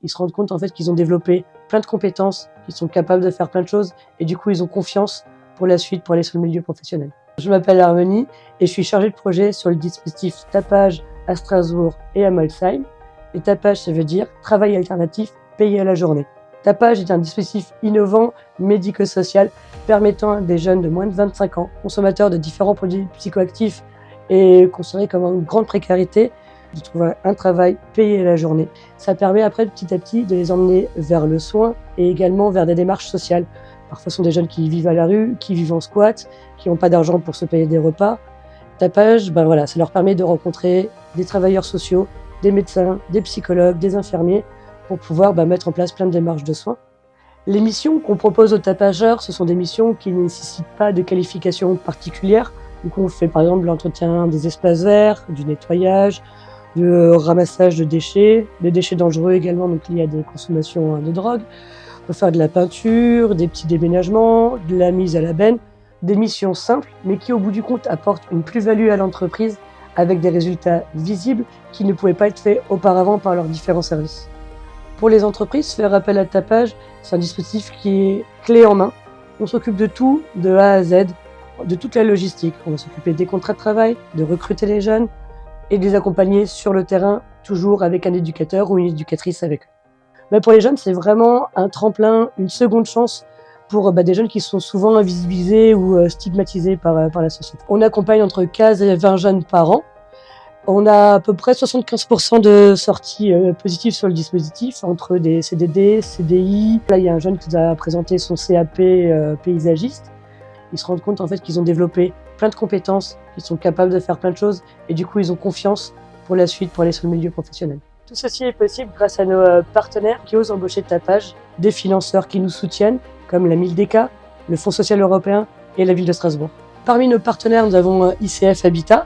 ils se rendent compte en fait qu'ils ont développé plein de compétences, qu'ils sont capables de faire plein de choses et du coup ils ont confiance pour la suite, pour aller sur le milieu professionnel. Je m'appelle Harmonie et je suis chargée de projet sur le dispositif Tapage à Strasbourg et à Molsheim. Et Tapage, ça veut dire travail alternatif payé à la journée. Tapage est un dispositif innovant, médico-social, permettant à des jeunes de moins de 25 ans, consommateurs de différents produits psychoactifs et considérés comme en grande précarité, de trouver un travail payé à la journée. Ça permet après petit à petit de les emmener vers le soin et également vers des démarches sociales. Parfois ce sont des jeunes qui vivent à la rue, qui vivent en squat, qui n'ont pas d'argent pour se payer des repas. Tapage, ça leur permet de rencontrer des travailleurs sociaux, des médecins, des psychologues, des infirmiers, pour pouvoir mettre en place plein de démarches de soins. Les missions qu'on propose aux tapageurs, ce sont des missions qui ne nécessitent pas de qualification particulière. Donc on fait par exemple l'entretien des espaces verts, du nettoyage, du ramassage de déchets, des déchets dangereux également, donc liés à des consommations de drogue. On peut faire de la peinture, des petits déménagements, de la mise à la benne, des missions simples, mais qui au bout du compte apportent une plus-value à l'entreprise avec des résultats visibles qui ne pouvaient pas être faits auparavant par leurs différents services. Pour les entreprises, faire appel à Tapage, c'est un dispositif qui est clé en main. On s'occupe de tout, de A à Z, de toute la logistique. On va s'occuper des contrats de travail, de recruter les jeunes et de les accompagner sur le terrain, toujours avec un éducateur ou une éducatrice avec eux. Mais pour les jeunes, c'est vraiment un tremplin, une seconde chance pour des jeunes qui sont souvent invisibilisés ou stigmatisés par la société. On accompagne entre 15 et 20 jeunes par an. On a à peu près 75% de sorties positives sur le dispositif, entre des CDD, CDI. Là, il y a un jeune qui nous a présenté son CAP paysagiste. Ils se rendent compte en fait qu'ils ont développé plein de compétences, qu'ils sont capables de faire plein de choses et du coup, ils ont confiance pour la suite, pour aller sur le milieu professionnel. Tout ceci est possible grâce à nos partenaires qui osent embaucher Tapage, des financeurs qui nous soutiennent, comme la Mildeka, le Fonds social européen et la ville de Strasbourg. Parmi nos partenaires, nous avons ICF Habitat,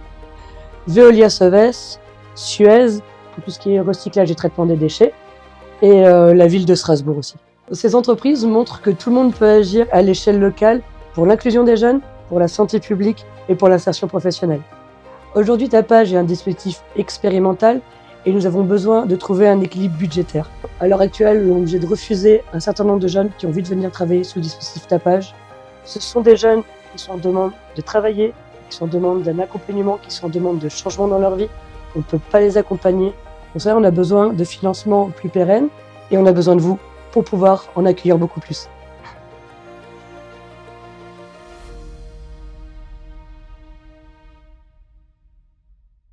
Veolia Sauves, Suez, pour tout ce qui est recyclage et traitement des déchets, et la ville de Strasbourg aussi. Ces entreprises montrent que tout le monde peut agir à l'échelle locale pour l'inclusion des jeunes, pour la santé publique et pour l'insertion professionnelle. Aujourd'hui, Tapage est un dispositif expérimental et nous avons besoin de trouver un équilibre budgétaire. À l'heure actuelle, on est obligé de refuser un certain nombre de jeunes qui ont envie de venir travailler sous le dispositif Tapage. Ce sont des jeunes qui sont en demande de travailler, qui sont en demande d'un accompagnement, qui sont en demande de changement dans leur vie. On ne peut pas les accompagner. Pour ça, on a besoin de financement plus pérenne et on a besoin de vous pour pouvoir en accueillir beaucoup plus.